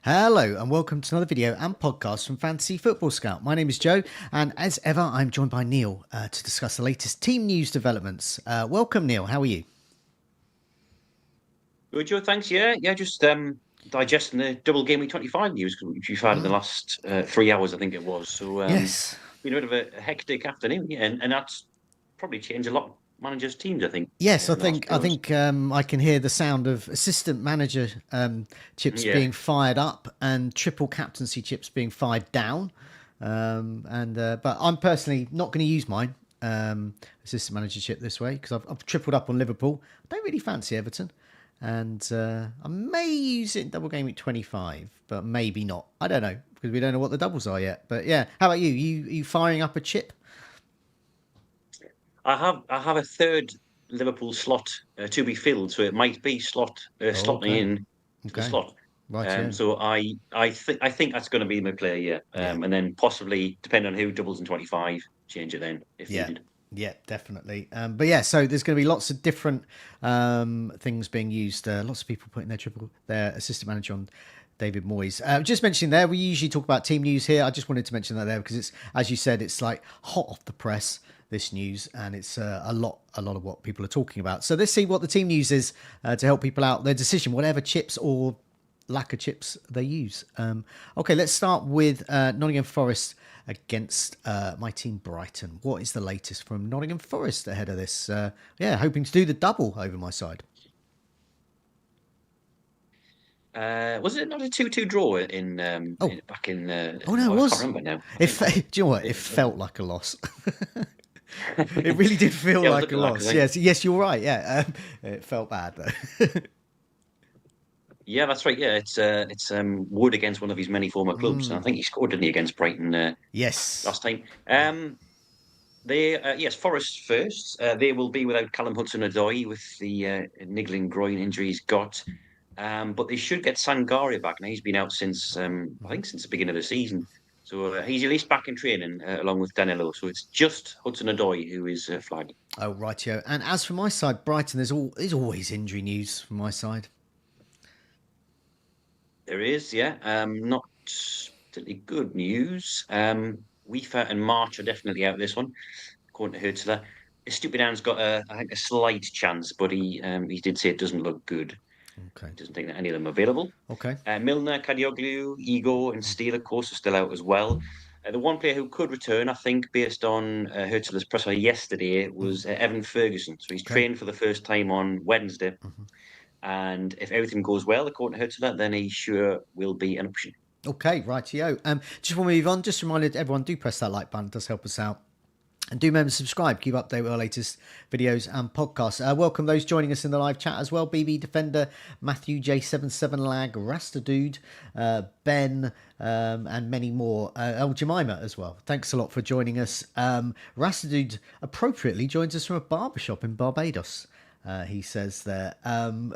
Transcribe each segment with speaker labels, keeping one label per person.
Speaker 1: Hello and welcome to another video and podcast from Fantasy Football Scout. My name is Joe, and as ever, I'm joined by Neale to discuss the latest team news developments. Welcome, Neale. How are you?
Speaker 2: Good, Joe. Thanks. Yeah. Just digesting the double game week 25 news which we've had in the last 3 hours, I think it was. So
Speaker 1: Yes.
Speaker 2: been a bit of a hectic afternoon, yeah, and that's probably changed a lot of managers' teams, I think,
Speaker 1: Yes, I
Speaker 2: in the last
Speaker 1: think
Speaker 2: few
Speaker 1: I
Speaker 2: hours.
Speaker 1: think I can hear the sound of assistant manager chips
Speaker 2: Yeah.
Speaker 1: being fired up and triple captaincy chips being fired down. But I'm personally not going to use mine assistant manager chip this way because I've tripled up on Liverpool. I don't really fancy Everton, and I may use it in double game week 25, but maybe not. I don't know because we don't know what the doubles are yet. But yeah, how about you? You firing up a chip?
Speaker 2: I have a third Liverpool slot to be filled, so it might be
Speaker 1: Oh,
Speaker 2: slotting
Speaker 1: okay,
Speaker 2: in the
Speaker 1: okay,
Speaker 2: slot.
Speaker 1: right, yeah,
Speaker 2: So I think that's going to be my player, yeah.
Speaker 1: yeah.
Speaker 2: And then possibly, depending on who doubles in 25, change it then if
Speaker 1: Yeah,
Speaker 2: needed.
Speaker 1: yeah, definitely. But yeah, so there's going to be lots of different things being used. Lots of people putting their assistant manager on David Moyes. Just mentioning there, we usually talk about team news here. I just wanted to mention that there because it's, as you said, it's like hot off the press, this news, and it's a lot of what people are talking about. So let's see what the team news is to help people out their decision, whatever chips or lack of chips they use. Okay, let's start with Nottingham Forest against my team Brighton. What is the latest from Nottingham Forest ahead of this? Yeah, hoping to do the double over my side.
Speaker 2: Was it not a 2-2 draw
Speaker 1: Oh,
Speaker 2: back in?
Speaker 1: oh no, it
Speaker 2: Oh, I can't
Speaker 1: was.
Speaker 2: remember now. I
Speaker 1: It,
Speaker 2: think
Speaker 1: do you know what? It
Speaker 2: it was.
Speaker 1: felt like a loss. It really did feel
Speaker 2: Yeah, I was
Speaker 1: like a
Speaker 2: looking at that because
Speaker 1: loss. Yes, yes, you're right. Yeah, it felt bad though.
Speaker 2: yeah, that's right. Yeah, it's Wood against one of his many former clubs, and I think he scored, didn't he, against Brighton
Speaker 1: Yes.
Speaker 2: last time.
Speaker 1: Yeah.
Speaker 2: Yes, Forest first. They will be without Callum Hudson-Odoi with the niggling groin injury he's got. But they should get Sangaria back now. He's been out since I think since the beginning of the season. So he's at least back in training along with Danilo. So it's just Hudson-Odoi who is flagged.
Speaker 1: Oh, rightio. And as for my side, Brighton, there's always injury news from my side.
Speaker 2: There is, yeah. Not particularly good news. Weaver and March are definitely out this one, according to Hurtler. Stupid Anne's got I think a slight chance, but he did say it doesn't look good.
Speaker 1: Okay.
Speaker 2: He doesn't think that any of them are available.
Speaker 1: Okay.
Speaker 2: Milner, Kadioglu, Ego, and Steele, of course, are still out as well. The one player who could return, I think, based on Hurtler's presser yesterday, was Evan Ferguson. So he's
Speaker 1: Okay.
Speaker 2: trained for the first time on Wednesday. And if everything goes well, according to Hurtler, then he sure will be an option.
Speaker 1: Okay, rightio. Just before we move on, just reminded everyone, do press that like button, it does help us out. And do remember to subscribe, keep updated with our latest videos and podcasts. Welcome those joining us in the live chat as well. BB Defender, Matthew J77 Lag, Rasta Dude, Ben, and many more. Jemima as well. Thanks a lot for joining us. Rasta Dude appropriately joins us from a barbershop in Barbados. He says there. And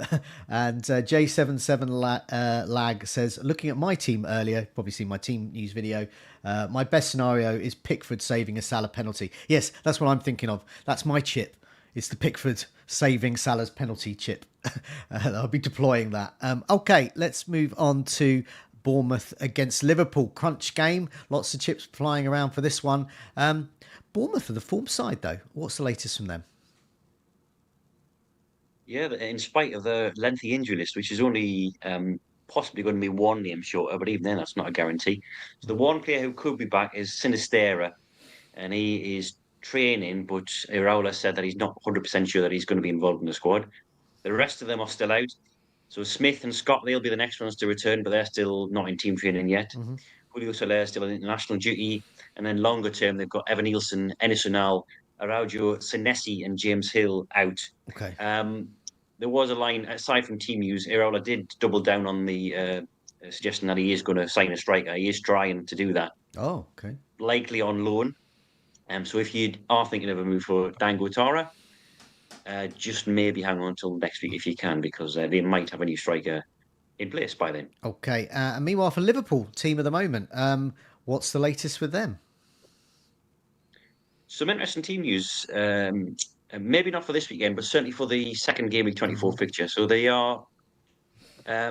Speaker 1: J77 Lag says, looking at my team earlier, probably seen my team news video, my best scenario is Pickford saving a Salah penalty. Yes, that's what I'm thinking of. That's my chip. It's the Pickford saving Salah's penalty chip. I'll be deploying that. Okay, let's move on to Bournemouth against Liverpool. Crunch game. Lots of chips flying around for this one. Bournemouth are the form side, though. What's the latest from them?
Speaker 2: Yeah, in spite of the lengthy injury list, which is only possibly going to be one name shorter, but even then, that's not a guarantee. So the one player who could be back is Sinistera, and he is training, but Iraola said that he's not 100% sure that he's going to be involved in the squad. The rest of them are still out. So Smith and Scott, they'll be the next ones to return, but they're still not in team training yet. Julio Soler is still on international duty. And then longer term, they've got Evan Nielsen, Enes Unal, Araujo, Senesi, and James Hill out.
Speaker 1: Okay.
Speaker 2: There was a line, aside from team news, Iraola did double down on the suggestion that he is going to sign a striker. He is trying to do that,
Speaker 1: Oh, okay.
Speaker 2: likely on loan. So if you are thinking of a move for Dango Tara, just maybe hang on until next week if you can, because they might have a new striker in place by then.
Speaker 1: Okay. And meanwhile, for Liverpool, team of the moment, what's the latest with them?
Speaker 2: Some interesting team news. Maybe not for this weekend, but certainly for the second game week 24 fixture. So they are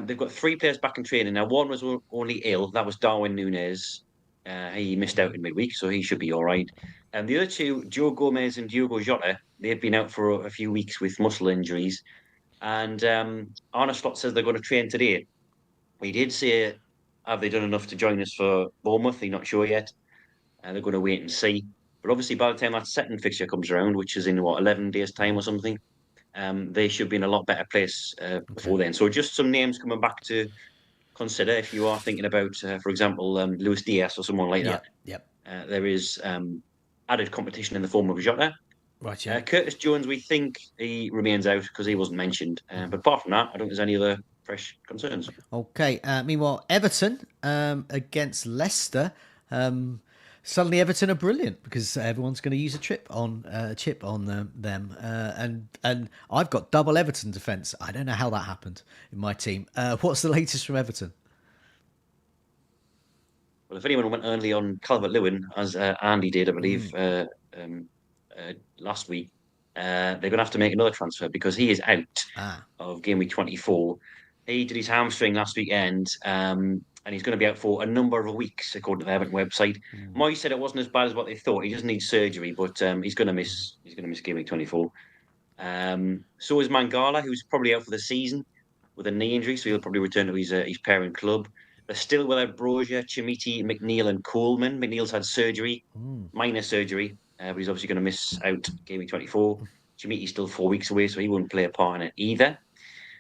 Speaker 2: They've got 3 players back in training now. One was only ill. That was Darwin Núñez. He missed out in midweek, so he should be all right. And the other two, Joe Gomez and Diogo Jota, they've been out for a few weeks with muscle injuries. And Arne Slot says they're going to train today. He did say, have they done enough to join us for Bournemouth? He's not sure yet. They're going to wait and see. But obviously, by the time that second fixture comes around, which is in 11 days' time or something, they should be in a lot better place
Speaker 1: Okay.
Speaker 2: before then. So just some names coming back to consider if you are thinking about, for example, Luis Diaz or someone like that.
Speaker 1: Yep. Yep.
Speaker 2: There is added competition in the form of Jota.
Speaker 1: Right. Yeah.
Speaker 2: Curtis Jones, we think he remains out because he wasn't mentioned. But apart from that, I don't think there's any other fresh concerns.
Speaker 1: Okay. Meanwhile, Everton against Leicester. Suddenly, Everton are brilliant because everyone's going to use a chip on them. And I've got double Everton defence. I don't know how that happened in my team. What's the latest from Everton?
Speaker 2: Well, if anyone went early on Calvert-Lewin, as Andy did, I believe, last week, they're going to have to make another transfer because he is out of Gameweek 24. He did his hamstring last weekend, and he's going to be out for a number of weeks, according to the Everton website. Moy said it wasn't as bad as what they thought. He doesn't need surgery, but he's going to miss. He's going to miss Gameweek 24. So is Mangala, who's probably out for the season with a knee injury, so he'll probably return to his parent club. They're still without Brozier, Chimiti, McNeil, and Coleman. McNeil's had surgery, minor surgery, but he's obviously going to miss out Gameweek 24. Chimiti's still 4 weeks away, so he won't play a part in it either.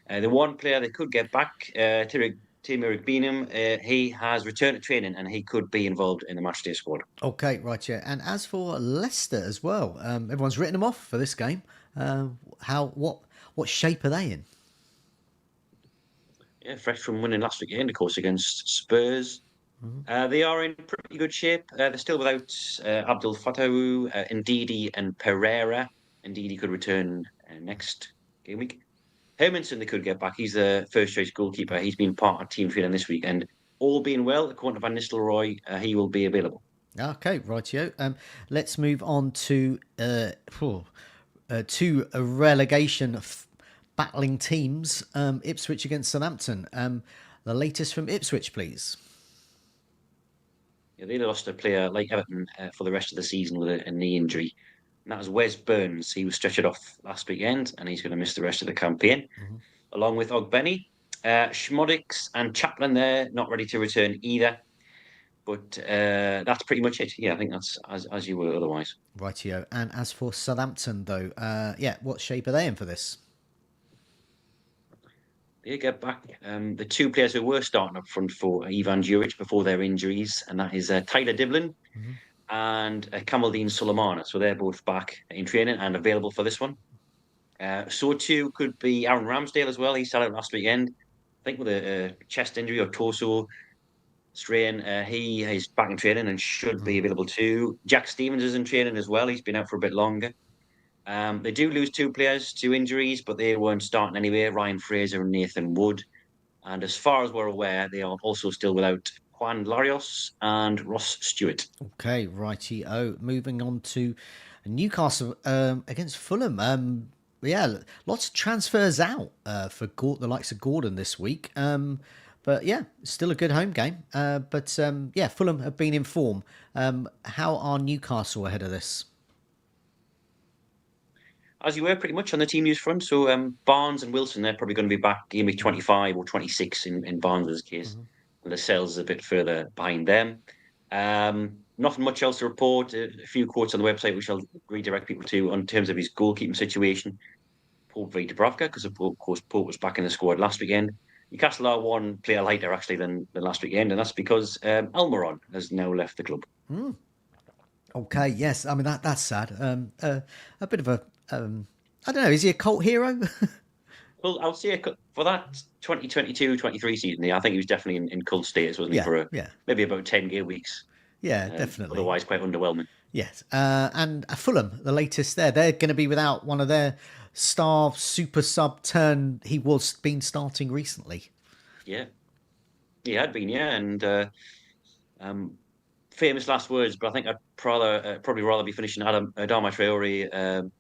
Speaker 2: The one player they could get back, Tim Eric Beanham, he has returned to training and he could be involved in the matchday squad.
Speaker 1: Okay, right, yeah. And as for Leicester as well, everyone's written them off for this game. What shape are they in?
Speaker 2: Yeah, fresh from winning last weekend, of course, against Spurs. They are in pretty good shape. They're still without Abdul Fattah, Ndidi, and Pereira. Ndidi could return next game week. Hermanson, they could get back. He's the first choice goalkeeper. He's been part of team training this week, and all being well, according to Van Nistelrooy, he will be available.
Speaker 1: Okay, rightio. Let's move on to two relegation battling teams. Ipswich against Southampton. The latest from Ipswich, please.
Speaker 2: Yeah, they lost a player like Everton for the rest of the season with a knee injury. And that was Wes Burns. He was stretchered off last weekend, and he's going to miss the rest of the campaign, along with Ogbenny. Schmodix and Chaplin there, not ready to return either. But that's pretty much it. Yeah, I think that's as you were otherwise.
Speaker 1: Rightio. And as for Southampton, though, what shape are they in for this?
Speaker 2: They get back the 2 players who were starting up front for Ivan Juric before their injuries, and that is Tyler Divlin and Kamaldeen Sulemana. So they're both back in training and available for this one. So too could be Aaron Ramsdale as well. He sat out last weekend, I think with a chest injury or torso strain. He is back in training and should be available too. Jack Stevens is in training as well. He's been out for a bit longer. They do lose 2 players to injuries, but they weren't starting anyway. Ryan Fraser and Nathan Wood. And as far as we're aware, they are also still without Juan Larios and Ross Stewart.
Speaker 1: Okay, righty-o. Moving on to Newcastle against Fulham. Lots of transfers out for the likes of Gordon this week. But yeah, still a good home game. Fulham have been in form. How are Newcastle ahead of this?
Speaker 2: As you were pretty much on the team news front. So Barnes and Wilson, they're probably going to be back game week 25 or 26 in Barnes' case. And the sales is a bit further behind them. Nothing much else to report. A few quotes on the website, which I'll redirect people to on terms of his goalkeeping situation. Pope v Dubravka, because of course Pope was back in the squad last weekend. Newcastle are one player lighter actually than last weekend, and that's because Almiron has now left the club.
Speaker 1: Okay, yes. I mean that's sad. A bit of a I don't know. Is he a cult hero?
Speaker 2: Well, I'll say for that 2022-23 season, I think he was definitely in cult status, wasn't he? For maybe about 10 game weeks.
Speaker 1: Yeah, definitely.
Speaker 2: Otherwise, quite underwhelming.
Speaker 1: Yes, and Fulham, the latest there, they're going to be without one of their star super sub turn. He was been starting recently.
Speaker 2: Yeah, he had been, and famous last words. But I think I'd probably rather be finishing Adama Traore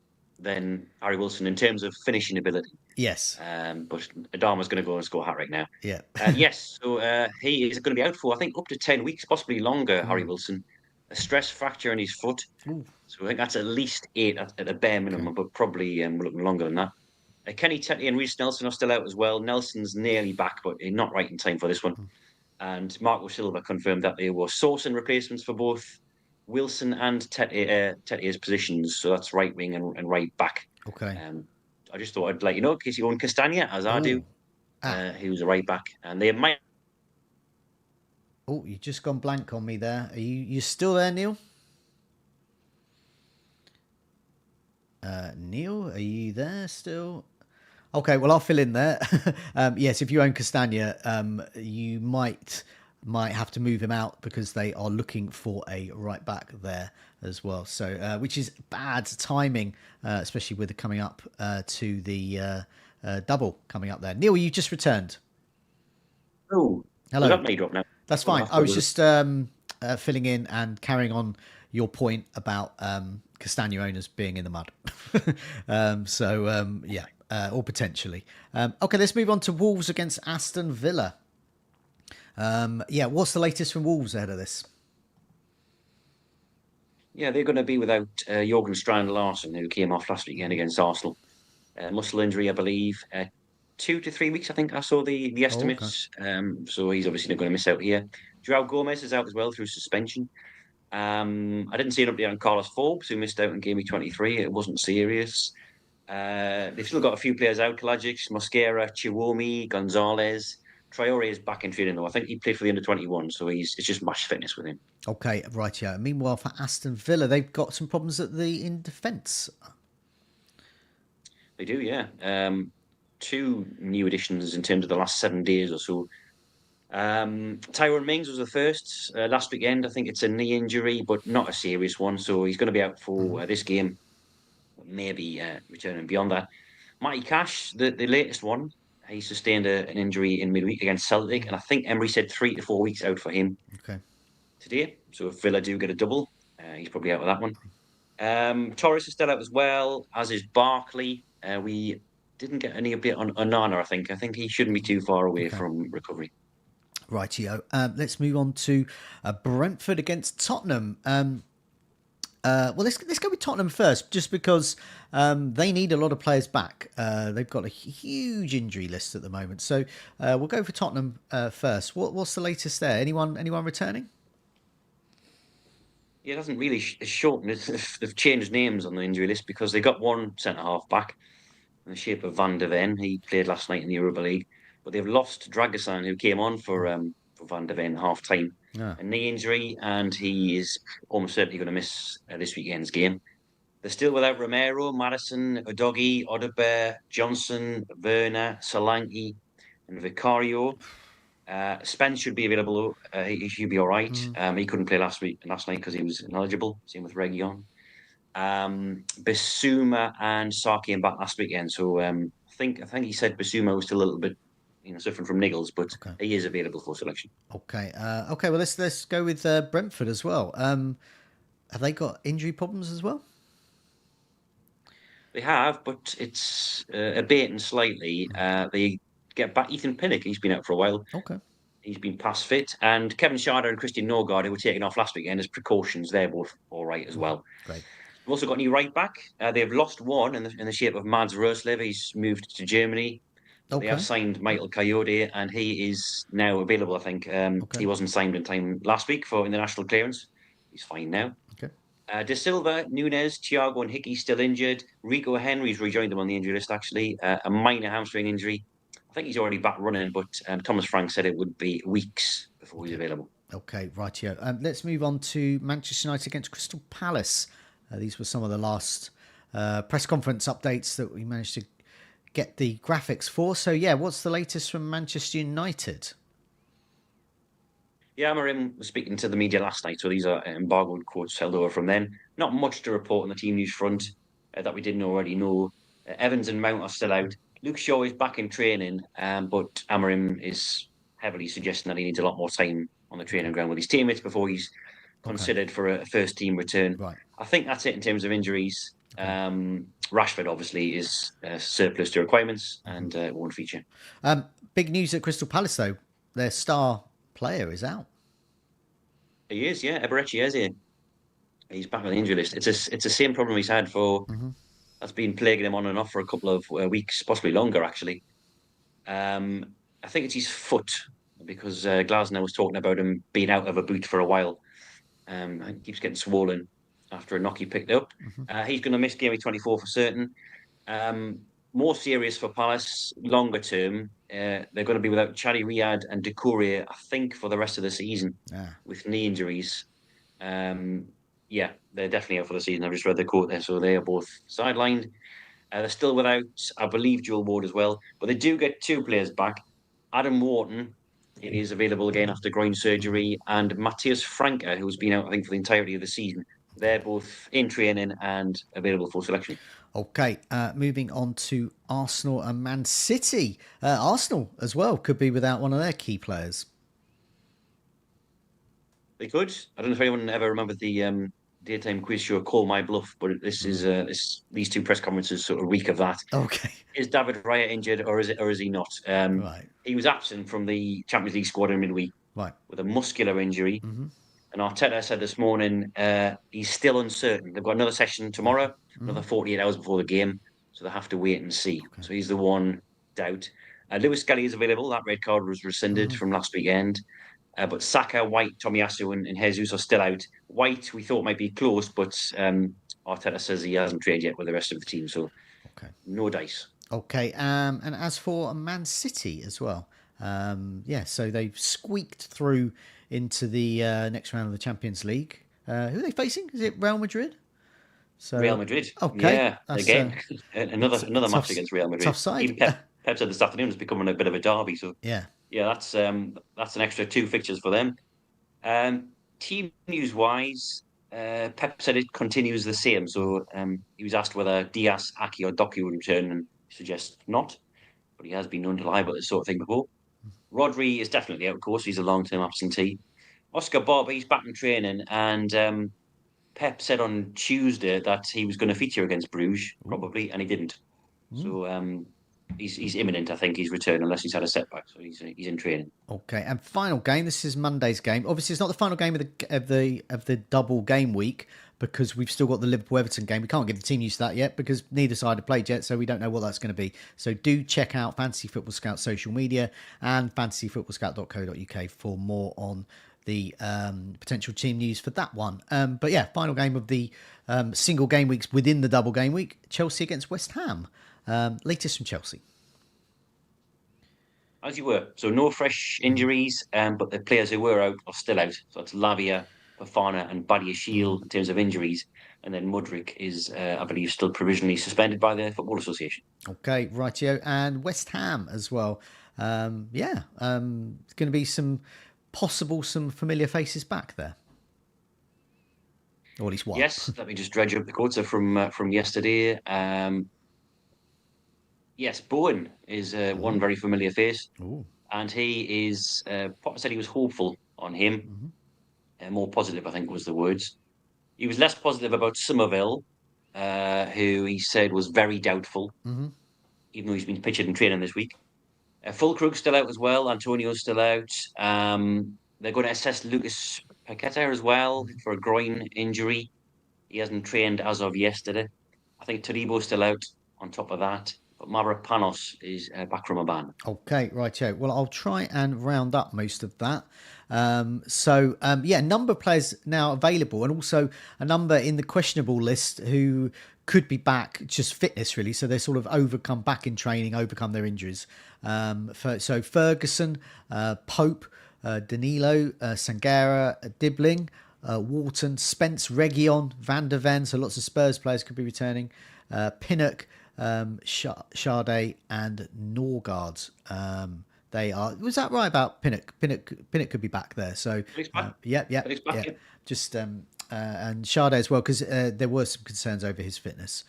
Speaker 2: than Harry Wilson in terms of finishing ability.
Speaker 1: Yes.
Speaker 2: But Adama's going to go and score a hat-trick now.
Speaker 1: Yeah.
Speaker 2: Yes, so he is going to be out for, I think, up to 10 weeks, possibly longer, Harry Wilson. A stress fracture in his foot.
Speaker 1: Ooh.
Speaker 2: So I think that's at least 8 at the bare minimum, but probably looking longer than that. Kenny Tetty and Reece Nelson are still out as well. Nelson's nearly back, but not right in time for this one. And Marco Silva confirmed that they were sourcing replacements for both Wilson and Tetty's positions. So that's right wing and right back.
Speaker 1: Okay.
Speaker 2: I just thought I'd let you know, in case you own Castagna, as I do. He was a right back. And they might.
Speaker 1: Oh, you just gone blank on me there. Are you still there, Neale? Neale, are you there still? Okay, well I'll fill in there. Yes, if you own Castagna, you might have to move him out because they are looking for a right back there as well. So, which is bad timing, especially with it coming up to the double coming up there. Neale, you just returned.
Speaker 2: Oh,
Speaker 1: hello.
Speaker 2: That may drop now.
Speaker 1: That's fine. I was just filling in and carrying on your point about Castagna owners being in the mud. Or potentially. Okay, let's move on to Wolves against Aston Villa. What's the latest from Wolves ahead of this?
Speaker 2: Yeah, they're going to be without Jorgen Strand Larsen, who came off last weekend against Arsenal. Muscle injury, I believe. 2 to 3 weeks, I think I saw the estimates. Okay. So he's obviously not going to miss out here. Joao Gomez is out as well through suspension. I didn't see an update on Carlos Forbes, who missed out in Gameweek 23. It wasn't serious. They've still got a few players out: Kalajic, Mosquera, Chiwomi, Gonzalez. Traore is back in training though. I think he played for the under-21, so it's just match fitness with him.
Speaker 1: Okay, right, yeah. Meanwhile, for Aston Villa, they've got some problems in defence.
Speaker 2: They do, yeah. 2 new additions in terms of the last 7 days or so. Tyrone Mings was the first last weekend. I think it's a knee injury, but not a serious one. So he's going to be out for this game, maybe returning beyond that. Matty Cash, the latest one, he sustained an injury in midweek against Celtic, and I think Emery said 3 to 4 weeks out for him today. So if Villa do get a double, he's probably out with that one. Torres is still out as well, as is Barkley. We didn't get any update on Onana, I think. I think he shouldn't be too far away from recovery.
Speaker 1: Rightio. Let's move on to Brentford against Tottenham. Let's go with Tottenham first, just because they need a lot of players back. They've got a huge injury list at the moment, so we'll go for Tottenham first. What's the latest there? Anyone returning?
Speaker 2: Yeah, it hasn't really shortened. They've changed names on the injury list because they got one centre half back in the shape of Van der Ven. He played last night in the Europa League, but they've lost Dragosan, who came on for Van der Ven half time, a knee injury, and he is almost certainly going to miss this weekend's game. They're still without Romero, Madison, Udogi, Odebear, Johnson, Werner, Solanke, and Vicario. Spence should be available. He should be all right. He couldn't play last night because he was ineligible. Same with Reguilon. Bissouma and Sarr came back last weekend, so I think he said Bissouma was still a little bit, suffering from niggles, but he is available for selection.
Speaker 1: Okay. Well, let's go with Brentford as well. Have they got injury problems as well?
Speaker 2: They have, but it's abating slightly. They get back Ethan Pinnock. He's been out for a while.
Speaker 1: Okay.
Speaker 2: He's been past fit, and Kevin Schade and Christian Norgard, who were taken off last weekend as precautions, they're both all right as well.
Speaker 1: Great.
Speaker 2: We've also got a new right back. They've lost one in the shape of Mads Roslev. He's moved to Germany. They have signed Michael Coyote, and he is now available. I think he wasn't signed in time last week for international clearance. He's fine now.
Speaker 1: Okay.
Speaker 2: De Silva, Nunez, Thiago, and Hickey still injured. Rico Henry's rejoined them on the injury list. Actually, a minor hamstring injury. I think he's already back running, but Thomas Frank said it would be weeks before he's available.
Speaker 1: Okay, rightio. Let's move on to Manchester United against Crystal Palace. These were some of the last press conference updates that we managed to get the graphics for. So, what's the latest from Manchester United?
Speaker 2: Yeah, Amorim was speaking to the media last night, so these are embargoed quotes held over from then. Not much to report on the team news front that we didn't already know. Evans and Mount are still out. Luke Shaw is back in training, but Amorim is heavily suggesting that he needs a lot more time on the training ground with his teammates before he's considered for a first team return.
Speaker 1: Right.
Speaker 2: I think that's it in terms of injuries. Rashford obviously is surplus to requirements and won't feature.
Speaker 1: Big news at Crystal Palace though. Their star player is out.
Speaker 2: He is, yeah. Eberechi is here. He's back on the injury list. It's the same problem he's had for that's been plaguing him on and off for a couple of weeks, possibly longer actually. I think it's his foot because Glasner was talking about him being out of a boot for a while. And he keeps getting swollen after a knock he picked up. He's going to miss Gameweek 24 for certain. Um, More serious for Palace, longer term. They're going to be without Chadi Riyad and Doucouré, I think, for the rest of the season with knee injuries. Yeah, they're definitely out for the season. I've just read the quote there, so they are both sidelined. They're still without, I believe, Joel Ward as well, but they do get two players back. Adam Wharton is available again after groin surgery, and Matthias Franke, who's been out, I think, for the entirety of the season. They're both in training and available for selection.
Speaker 1: Okay, moving on to Arsenal and Man City. Arsenal as well could be without one of their key players.
Speaker 2: They could. I don't know if anyone ever remembered the daytime quiz show Call My Bluff, but this is these two press conferences sort of reek of that.
Speaker 1: Okay.
Speaker 2: Is David Raya injured or is he not?
Speaker 1: Right.
Speaker 2: He was absent from the Champions League squad in midweek with a muscular injury. And Arteta said this morning he's still uncertain. They've got another session tomorrow, another 48 hours before the game, so they have to wait and see. Okay. So he's the one doubt. Lewis Skelly is available. That red card was rescinded from last weekend. But Saka, White, Tomiyasu, and Jesus are still out. White, we thought might be close, but Arteta says he hasn't trained yet with the rest of the team, so no dice.
Speaker 1: Okay, and as for Man City as well, so they've squeaked through into the next round of the Champions League. Who are they facing? Is it Real Madrid?
Speaker 2: So, Real Madrid.
Speaker 1: Okay.
Speaker 2: Yeah, again, another match against Real Madrid.
Speaker 1: Tough side.
Speaker 2: Even Pep said this afternoon it's becoming a bit of a derby. So yeah, that's an extra two fixtures for them. Team news wise, Pep said it continues the same. So he was asked whether Diaz, Aki, or Doku would return, and he suggests not. But he has been known to lie about this sort of thing before. Rodri is definitely out, of course. He's a long-term absentee. Oscar Bob, he's back in training, and Pep said on Tuesday that he was going to feature against Bruges, probably, and he didn't. So he's imminent. I think he's returned unless he's had a setback. So he's in training.
Speaker 1: Okay, and final game. This is Monday's game. Obviously, it's not the final game of the double game week because we've still got the Liverpool Everton game. We can't give the team news to that yet because neither side have played yet, so we don't know what that's going to be. So do check out Fantasy Football Scout social media and fantasyfootballscout.co.uk for more on the potential team news for that one. But yeah, final game of the single game weeks within the double game week, Chelsea against West Ham. Latest from Chelsea.
Speaker 2: As you were. So no fresh injuries, but the players who were out are still out. So it's Lavia, Fofana and Badiashile in terms of injuries. And then Mudryk is, I believe, still provisionally suspended by the Football Association.
Speaker 1: Okay, rightio. And West Ham as well. It's going to be some familiar faces back there. Or at least one.
Speaker 2: Yes, let me just dredge up the quotes from yesterday. Yes, Bowen is one very familiar face.
Speaker 1: Ooh.
Speaker 2: And he is, Potter said he was hopeful on him. More positive, I think, was the words. He was less positive about Somerville, who he said was very doubtful, even though he's been pictured in training this week. Fulkrug's still out as well. Antonio's still out. They're going to assess Lucas Paqueta as well for a groin injury. He hasn't trained as of yesterday. I think Taribo's still out on top of that. But Mavropanos is back from a ban.
Speaker 1: Okay, right. Well, I'll try and round up most of that. A number of players now available and also a number in the questionable list who could be back, just fitness really. So they're sort of overcome their injuries. So Ferguson, Pope, Danilo, Sangara, Dibbling, Wharton, Spence, Reguilon, Van der Ven. So lots of Spurs players could be returning. Pinnock, Sade and Norgard. They are. Was that right about Pinnock? Pinnock could be back there. So yeah. Just and Sade as well because there were some concerns over his fitness,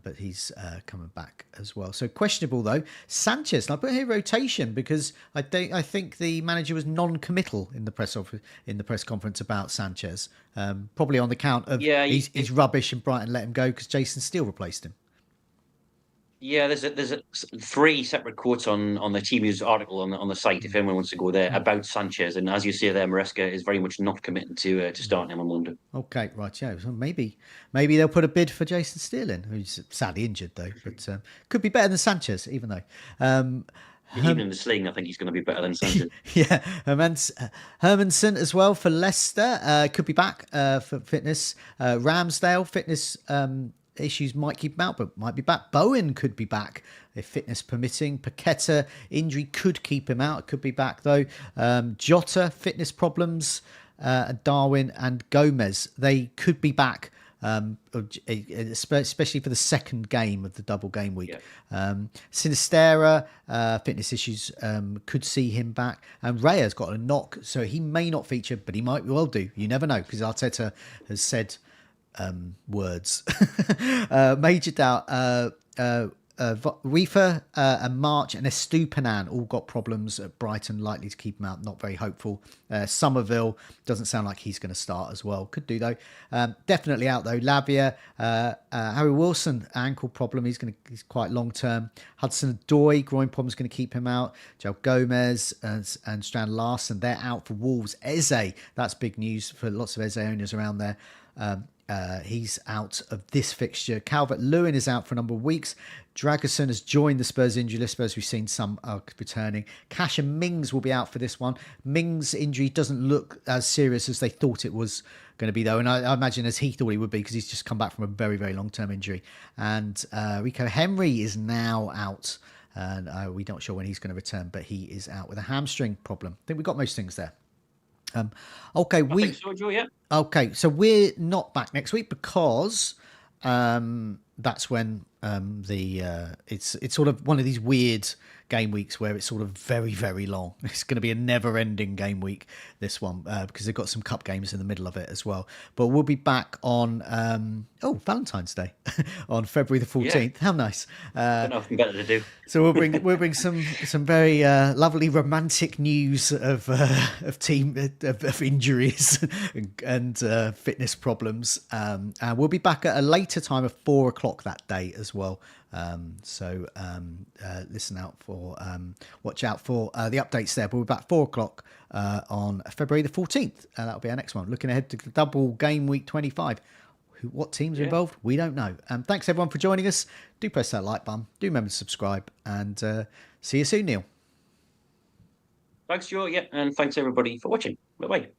Speaker 1: but he's coming back as well. So questionable though. Sanchez. And I put here rotation because I think the manager was non-committal in the press conference about Sanchez. Probably on the count of he's rubbish and Brighton let him go because Jason Steele replaced him.
Speaker 2: Yeah, there's three separate quotes on the team news article on the site if anyone wants to go there about Sanchez. And as you say there, Maresca is very much not committing to starting him on Monday.
Speaker 1: Okay, right, yeah. So maybe they'll put a bid for Jason Steele in, who's sadly injured though, but could be better than Sanchez, even though.
Speaker 2: Even in the sling, I think he's going to be better than Sanchez.
Speaker 1: Yeah, Hermanson as well for Leicester could be back for fitness. Ramsdale fitness issues might keep him out, but might be back. Bowen could be back if fitness permitting. Paqueta injury could keep him out. Could be back though. Jota fitness problems. Darwin and Gomez, they could be back, especially for the second game of the double game week.
Speaker 2: Yeah.
Speaker 1: Sinistera, fitness issues, could see him back. And Raya's got a knock, so he may not feature, but he might well do. You never know, because Arteta has said words. Major doubt. Reefer and March and Estupinan all got problems at Brighton, likely to keep him out. Not very hopeful. Somerville doesn't sound like he's going to start as well. Could do though. Definitely out though. Lavia, Harry Wilson ankle problem. He's quite long term. Hudson-Odoi groin problem is going to keep him out. Joe Gomez and Strand Larson, they're out for Wolves. Eze, that's big news for lots of Eze owners around there. He's out of this fixture. Calvert-Lewin is out for a number of weeks. Dragerson has joined the Spurs injury list, as we've seen some are returning. Cash and Mings will be out for this one. Mings' injury doesn't look as serious as they thought it was going to be, though, and I imagine as he thought he would be, because he's just come back from a very, very long-term injury. And Rico Henry is now out, and we're not sure when he's going to return, but he is out with a hamstring problem. I think we've got most things there. Okay,
Speaker 2: I think so, Joe, yeah.
Speaker 1: Okay, so we're not back next week because that's when it's sort of one of these weird game weeks where it's sort of very, very long. It's going to be a never-ending game week, this one, because they've got some cup games in the middle of it as well. But we'll be back on Valentine's Day on February the 14th. Yeah. How nice!
Speaker 2: Nothing better to do.
Speaker 1: So we'll bring some very lovely romantic news of team of injuries and fitness problems. And we'll be back at a later time of 4:00 that day as well. So listen out for watch out for the updates there. But we're back 4:00 on February the 14th. That'll be our next one. Looking ahead to the double game week 25. What teams are involved? We don't know. Thanks everyone for joining us. Do press that like button. Do remember to subscribe, and see you soon, Neale.
Speaker 2: Thanks, Joe. Yeah, and thanks everybody for watching. Bye bye.